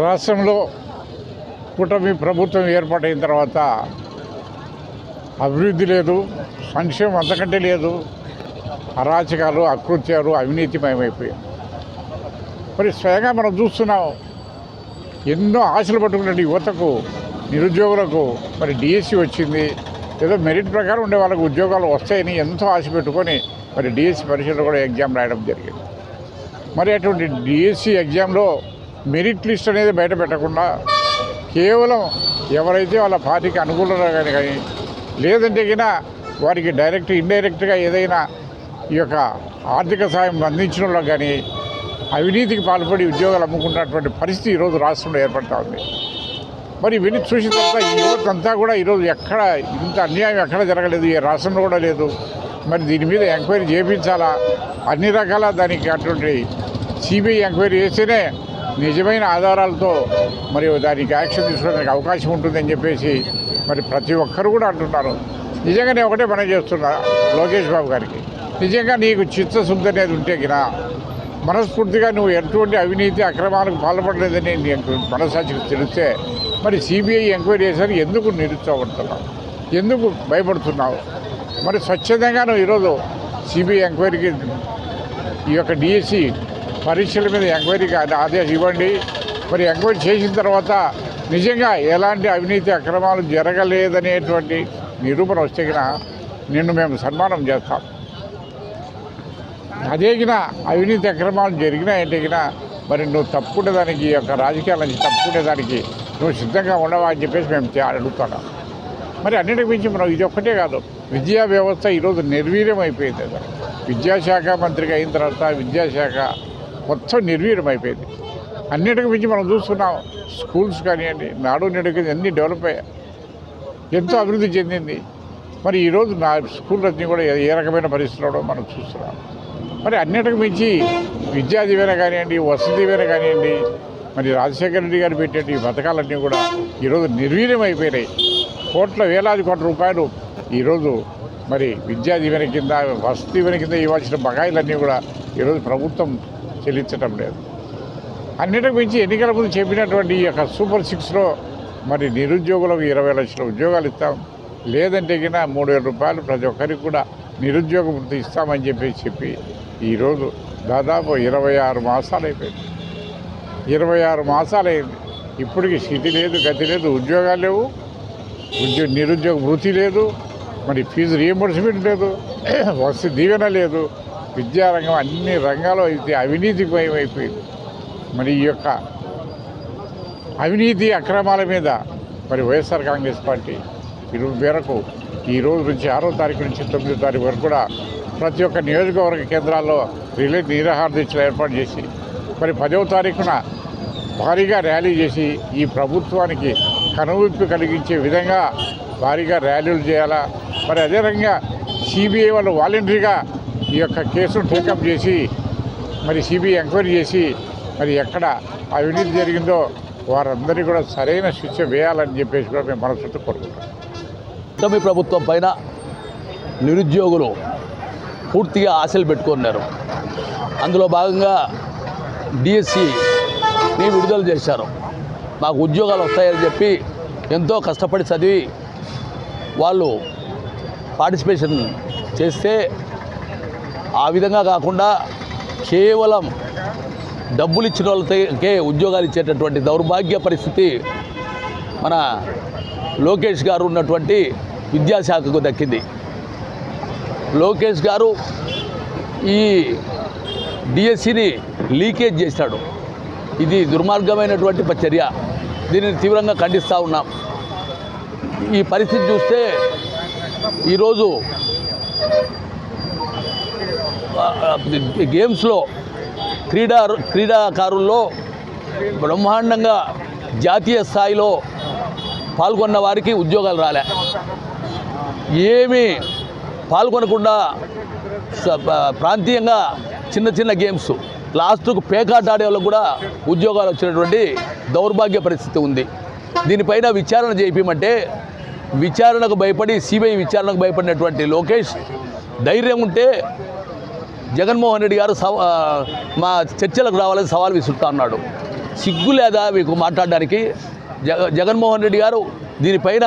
రాష్ట్రంలో కూటమి ప్రభుత్వం ఏర్పాటైన తర్వాత అభివృద్ధి లేదు, సంక్షేమం అంతకంటే లేదు. అరాచకాలు, అకృత్యాలు, అవినీతిమయమైపోయాయి. మరి స్వయంగా మనం చూస్తున్నాం, ఎన్నో ఆశలు పట్టుకున్న యువతకు, నిరుద్యోగులకు మరి డిఎస్సి వచ్చింది. ఏదో మెరిట్ ప్రకారం ఉండే వాళ్ళకు ఉద్యోగాలు వస్తాయని ఎంతో ఆశ పెట్టుకొని మరి డిఎస్సి పరీక్షలో కూడా ఎగ్జామ్ రాయడం జరిగింది. మరి అటువంటి డిఎస్సి ఎగ్జామ్లో మెరిట్ లిస్ట్ అనేది బయట పెట్టకుండా కేవలం ఎవరైతే వాళ్ళ పార్టీకి అనుకూలంగా కానీ లేదంటే కన్నా వారికి డైరెక్ట్ ఇండైరెక్ట్గా ఏదైనా ఈ యొక్క ఆర్థిక సాయం అందించిన వాళ్ళకి కానీ అవినీతికి పాల్పడి ఉద్యోగాలు అమ్ముకున్నటువంటి పరిస్థితి ఈరోజు రాష్ట్రంలో ఏర్పడుతూ ఉంది. మరి ఇవన్నీ చూసిన తర్వాత ఈ యువతంతా కూడా ఈరోజు ఎక్కడ ఇంత అన్యాయం ఎక్కడ జరగలేదు, ఏ రాష్ట్రంలో కూడా లేదు. మరి దీని మీద ఎంక్వైరీ చేయించాలా, అన్ని రకాల దానికి అటువంటి సిబిఐ ఎంక్వైరీ చేస్తేనే నిజమైన ఆధారాలతో మరి దానికి యాక్షన్ తీసుకోవడానికి అవకాశం ఉంటుందని చెప్పేసి మరి ప్రతి ఒక్కరు కూడా అంటున్నారు. నిజంగా నేను ఒకటే పని చేస్తున్నా లోకేష్ బాబు గారికి, నిజంగా నీకు చిత్తశుద్ధి అనేది ఉంటే గినా మనస్ఫూర్తిగా నువ్వు ఎటువంటి అవినీతి అక్రమాలకు పాల్పడలేదని నీకు మనసాక్షికి తెలిస్తే మరి సిబిఐ ఎంక్వైరీ చేశారు, ఎందుకు నిరుత్సాహపడుతున్నావు, ఎందుకు భయపడుతున్నావు? మరి స్వచ్ఛందంగా నువ్వు ఈరోజు సిబిఐ ఎంక్వైరీకి ఈ యొక్క డిఎస్సి పరీక్షల మీద ఎంక్వైరీకి ఆదేశం ఇవ్వండి. మరి ఎంక్వైరీ చేసిన తర్వాత నిజంగా ఎలాంటి అవినీతి అక్రమాలు జరగలేదనేటువంటి నిరూపణ వస్తే గిన నిన్ను మేము సన్మానం చేస్తాం. అదే గిన అవినీతి అక్రమాలు జరిగినాయంటే గిన మరి నువ్వు తప్పుకునేదానికి, ఈ యొక్క రాజకీయాల నుంచి తప్పుకునేదానికి నువ్వు సిద్ధంగా ఉండవా అని చెప్పేసి మేము అడుగుతున్నాం. మరి అన్నిటికి మించి మనం ఇది ఒక్కటే కాదు, విద్యా వ్యవస్థ ఈరోజు నిర్వీర్యం అయిపోయింది. విద్యాశాఖ మంత్రిగా అయిన తర్వాత విద్యాశాఖ మొత్తం నిర్వీర్యం అయిపోయింది. అన్నిటికి మించి మనం చూస్తున్నాం, స్కూల్స్ కానివ్వండి, నాడు నేడుకి అన్నీ డెవలప్ అయ్యాయి, ఎంతో అభివృద్ధి చెందింది. మరి ఈరోజు నా స్కూళ్ళన్నీ కూడా ఏ రకమైన పరిస్థితుల్లో మనం చూస్తున్నాం. మరి అన్నిటికి మించి విద్యా దీవెన కానివ్వండి, వసతి దీవెన కానివ్వండి, మరి రాజశేఖర రెడ్డి గారు పెట్టే ఈ పథకాలన్నీ కూడా ఈరోజు నిర్వీర్యం అయిపోయినాయి. వేలాది కోట్ల రూపాయలు ఈరోజు మరి విద్యా దీవెన కింద, వసతి దీవెన కింద ఇవ్వాల్సిన బకాయిలన్నీ కూడా ఈరోజు ప్రభుత్వం చెల్లించడం లేదు. అన్నిటికి మించి ఎన్నికల ముందు చెప్పినటువంటి ఈ యొక్క సూపర్ 6లో మరి నిరుద్యోగులకు 20 లక్షల ఉద్యోగాలు ఇస్తాం, లేదంటే కింద 3,000 రూపాయలు ప్రతి ఒక్కరికి కూడా నిరుద్యోగ వృత్తి ఇస్తామని చెప్పి ఈరోజు దాదాపు 26 మాసాలు అయిపోయింది. 26 మాసాలైంది. ఇప్పటికి స్థితి లేదు, గతి లేదు, ఉద్యోగాలు లేవు, నిరుద్యోగ వృత్తి లేదు, మరి ఫీజు రీఎంబర్స్మెంట్ లేదు, వసతి దీవెన లేదు, విద్యారంగం అన్ని రంగాల్లో అయితే అవినీతిమయం అయిపోయింది. మరి ఈ యొక్క అవినీతి అక్రమాల మీద మరి వైఎస్ఆర్ కాంగ్రెస్ పార్టీ పిలుపు మేరకు ఈ రోజు నుంచి 6వ తారీఖు నుంచి 9వ తారీఖు వరకు కూడా ప్రతి ఒక్క నియోజకవర్గ కేంద్రాల్లో నిరాహార దీక్షలు ఏర్పాటు చేసి మరి 10వ తారీఖున భారీగా ర్యాలీ చేసి ఈ ప్రభుత్వానికి కనువిప్పు కలిగించే విధంగా భారీగా ర్యాలీలు చేయాలా. మరి అదే రకంగా సిబిఐ వాళ్ళు వాలంటరీగా ఈ యొక్క కేసును టేకప్ చేసి మరి సిబిఐ ఎంక్వైరీ చేసి మరి ఎక్కడ అవినీతి జరిగిందో వారందరినీ కూడా సరైన శిక్ష వేయాలని చెప్పేసి కూడా మేము మనసుతో కోరుకుంటాం. కూటమి ప్రభుత్వం పైన నిరుద్యోగులు పూర్తిగా ఆశలు పెట్టుకున్నారు. అందులో భాగంగా డిఎస్సిని విడుదల చేశారు. మాకు ఉద్యోగాలు వస్తాయని చెప్పి ఎంతో కష్టపడి చదివి వాళ్ళు పార్టిసిపేషన్ చేస్తే ఆ విధంగా కాకుండా కేవలం డబ్బులు ఇచ్చిన వాళ్ళకే ఉద్యోగాలు ఇచ్చేటటువంటి దౌర్భాగ్య పరిస్థితి మన లోకేష్ గారు ఉన్నటువంటి విద్యాశాఖకు దక్కింది. లోకేష్ గారు ఈ డిఎస్సిని లీకేజ్ చేశాడు. ఇది దుర్మార్గమైనటువంటి చర్య. దీనిని తీవ్రంగా ఖండిస్తూ ఉన్నాం. ఈ పరిస్థితి చూస్తే ఈరోజు గేమ్స్లో క్రీడాకారుల్లో బ్రహ్మాండంగా జాతీయ స్థాయిలో పాల్గొన్న వారికి ఉద్యోగాలు రాలే. ఏమీ పాల్గొనకుండా ప్రాంతీయంగా చిన్న గేమ్స్ లాస్ట్కు పేకాట ఆడే వాళ్ళకు కూడా ఉద్యోగాలు వచ్చినటువంటి దౌర్భాగ్య పరిస్థితి ఉంది. దీనిపైన విచారణ చేయమంటే విచారణకు భయపడి సిబిఐ విచారణకు భయపడినటువంటి లోకేష్ ధైర్యం ఉంటే జగన్మోహన్ రెడ్డి గారు మా చర్చలకు రావాలని సవాల్ విసురుతా ఉన్నాడు. సిగ్గు లేదా మీకు మాట్లాడడానికి? జగన్మోహన్ రెడ్డి గారు దీనిపైన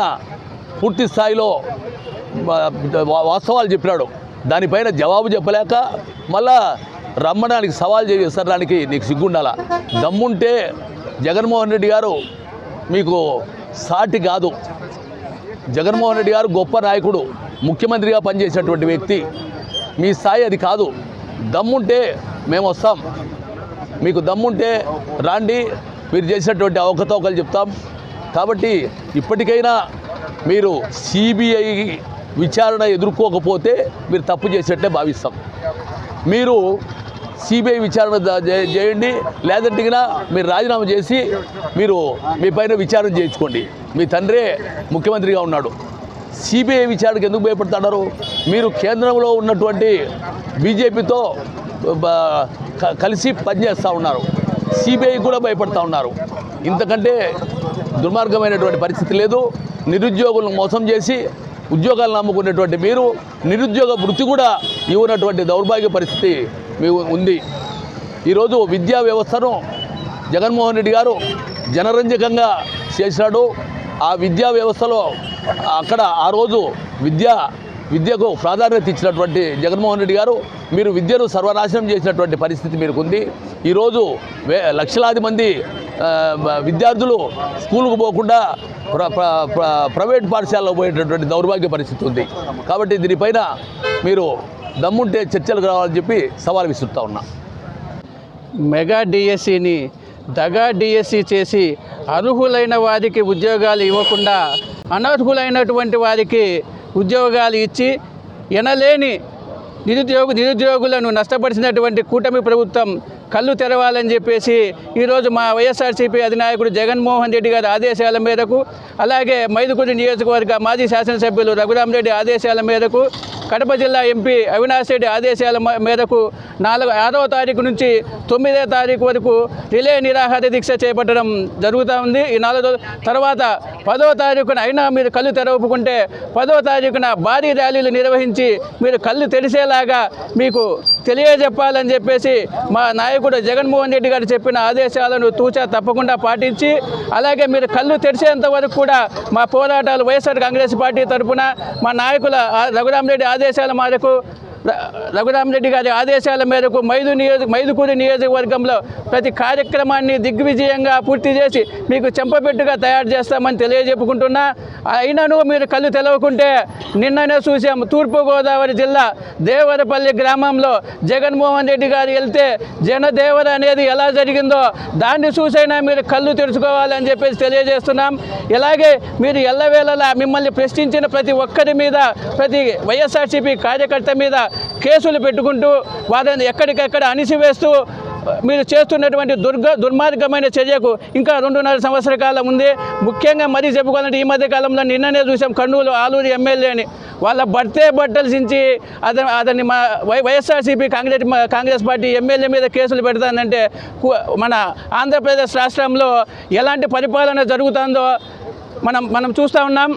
పూర్తి స్థాయిలో వాస్తవాలు చెప్పినాడు. దానిపైన జవాబు చెప్పలేక మళ్ళా రమ్మడానికి సవాల్ చేసడానికి నీకు సిగ్గుండాలా? దమ్ముంటే జగన్మోహన్ రెడ్డి గారు మీకు సాటి కాదు. జగన్మోహన్ రెడ్డి గారు గొప్ప నాయకుడు, ముఖ్యమంత్రిగా పనిచేసేటువంటి వ్యక్తి. మీ స్థాయి అది కాదు. దమ్ముంటే మేము వస్తాం, మీకు దమ్ముంటే రాండి, మీరు చేసినటువంటి అవకతవకలు చెప్తాం. కాబట్టి ఇప్పటికైనా మీరు సిబిఐ విచారణ ఎదుర్కోకపోతే మీరు తప్పు చేసినట్టే భావిస్తాం. మీరు సిబిఐ విచారణ చేయండి, లేదంటే మీరు రాజీనామా చేసి మీరు మీ పైన విచారణ చేయించుకోండి. మీ తండ్రే ముఖ్యమంత్రిగా ఉన్నాడు. సిబిఐ విచారణకు ఎందుకు భయపడుతున్నారు? మీరు కేంద్రంలో ఉన్నటువంటి బీజేపీతో కలిసి పనిచేస్తూ ఉన్నారు. సిబిఐ కూడా భయపడుతూ ఉన్నారు. ఇంతకంటే దుర్మార్గమైనటువంటి పరిస్థితి లేదు. నిరుద్యోగులను మోసం చేసి ఉద్యోగాలను నమ్ముకునేటువంటి మీరు నిరుద్యోగ వృత్తి కూడా ఇవ్వనటువంటి దౌర్భాగ్య పరిస్థితి మీకు ఉంది. ఈరోజు విద్యా వ్యవస్థను జగన్మోహన్ రెడ్డి గారు జనరంజకంగా చేశాడు. ఆ విద్యా వ్యవస్థలో అక్కడ ఆ రోజు విద్యకు ప్రాధాన్యత ఇచ్చినటువంటి జగన్మోహన్ రెడ్డి గారు మీరు విద్యను సర్వనాశనం చేసినటువంటి పరిస్థితి మీకు ఉంది. ఈరోజు లక్షలాది మంది విద్యార్థులు స్కూలుకు పోకుండా ప్రైవేట్ పాఠశాలలో పోయేటటువంటి దౌర్భాగ్య పరిస్థితి ఉంది. కాబట్టి దీనిపైన మీరు దమ్ముంటే చర్చలకు రావాలని చెప్పి సవాల్ విసురుతా ఉన్నా. మెగా డిఎస్సిని దగా డిఎస్సి చేసి అర్హులైన వారికి ఉద్యోగాలు ఇవ్వకుండా అనర్హులైనటువంటి వారికి ఉద్యోగాలు ఇచ్చి ఎనలేని నిరుద్యోగులను నష్టపరిచినటువంటి కూటమి ప్రభుత్వం కళ్ళు తెరవాలని చెప్పేసి ఈరోజు మా వైఎస్ఆర్సీపీ అధినాయకుడు జగన్మోహన్ రెడ్డి గారి ఆదేశాల మేరకు, అలాగే మైదుకూరు నియోజకవర్గ మాజీ శాసనసభ్యులు రఘురామరెడ్డి ఆదేశాల మేరకు, కడప జిల్లా ఎంపీ అవినాష్ రెడ్డి ఆదేశాల మేరకు 6వ తారీఖు నుంచి 9వ తారీఖు వరకు రిలే నిరాహార దీక్ష చేపట్టడం జరుగుతూ ఉంది. ఈ 4 తర్వాత 10వ తారీఖున అయినా మీరు కళ్ళు తెరవకుంటే 10వ తారీఖున భారీ ర్యాలీలు నిర్వహించి మీరు కళ్ళు తెరిసేలాగా మీకు తెలియజెప్పాలని చెప్పేసి మా నాయకుడు జగన్మోహన్ రెడ్డి గారు చెప్పిన ఆదేశాలను తూచా తప్పకుండా పాటించి, అలాగే మీరు కళ్ళు తెరిచేంత వరకు కూడా మా పోరాటాలు వైఎస్ఆర్ కాంగ్రెస్ పార్టీ తరఫున మా నాయకుల రఘురామరెడ్డి ఆదేశాల మేరకు రఘురామరెడ్డి గారి ఆదేశాల మేరకు మైదుకూరు నియోజకవర్గంలో ప్రతి కార్యక్రమాన్ని దిగ్విజయంగా పూర్తి చేసి మీకు చెంపపెట్టుగా తయారు చేస్తామని తెలియజెప్పుకుంటున్నా. అయినను మీరు కళ్ళు తెలవకుంటే నిన్ననే చూసాం, తూర్పుగోదావరి జిల్లా దేవరపల్లి గ్రామంలో జగన్మోహన్ రెడ్డి గారు వెళ్తే జనదేవర అనేది ఎలా జరిగిందో దాన్ని చూసైనా మీరు కళ్ళు తెరుచుకోవాలని చెప్పేసి తెలియజేస్తున్నాం. ఇలాగే మీరు ఎల్లవేళలా మిమ్మల్ని ప్రశ్నించిన ప్రతి ఒక్కరి మీద, ప్రతి వైఎస్ఆర్సీపీ కార్యకర్త మీద కేసులు పెట్టుకుంటూ వారిని ఎక్కడికెక్కడ అణిసివేస్తూ మీరు చేస్తున్నటువంటి దుర్మార్గమైన చర్యకు ఇంకా 2.5 సంవత్సరాల కాలం ఉంది. ముఖ్యంగా మరీ చెప్పుకోవాలంటే ఈ మధ్య కాలంలో నిన్ననే చూసాం కర్నూలు ఆలూరు ఎమ్మెల్యేని వాళ్ళ బట్టలు చించి అతన్ని మా వైఎస్ఆర్సీపీ కాంగ్రెస్ పార్టీ ఎమ్మెల్యే మీద కేసులు పెడతానంటే మన ఆంధ్రప్రదేశ్ రాష్ట్రంలో ఎలాంటి పరిపాలన జరుగుతుందో మనం చూస్తూ ఉన్నాం.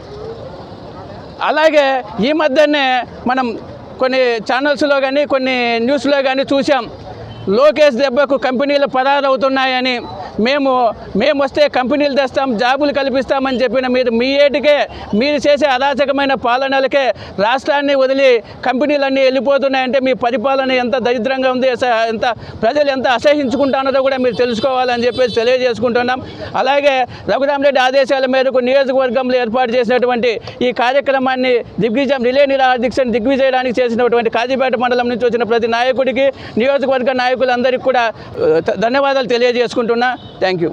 అలాగే ఈ మధ్యనే మనం కొన్ని ఛానల్స్లో కానీ కొన్ని న్యూస్లో కానీ చూసాం, లోకేష్ దెబ్బకు కంపెనీలు పరారవుతున్నాయని. మేము వస్తే కంపెనీలు తెస్తాం, జాబులు కల్పిస్తామని చెప్పిన మీరు మీ ఏటికే మీరు చేసే అరాచకమైన పాలనలకే రాష్ట్రాన్ని వదిలి కంపెనీలన్నీ వెళ్ళిపోతున్నాయంటే మీ పరిపాలన ఎంత దరిద్రంగా ఉంది, ఎంత ప్రజలు ఎంత అసహించుకుంటున్నారో కూడా మీరు తెలుసుకోవాలని చెప్పేసి తెలియజేసుకుంటున్నాం. అలాగే రఘురామరెడ్డి ఆదేశాల మేరకు నియోజకవర్గంలో ఏర్పాటు చేసినటువంటి ఈ కార్యక్రమాన్ని రిలే నిరాహార దీక్షను దిగ్విజయడానికి చేసినటువంటి కాజీపేట మండలం నుంచి వచ్చిన ప్రతి నాయకుడికి, నియోజకవర్గ నాయకులందరికీ కూడా ధన్యవాదాలు తెలియజేసుకుంటున్నా. Thank you.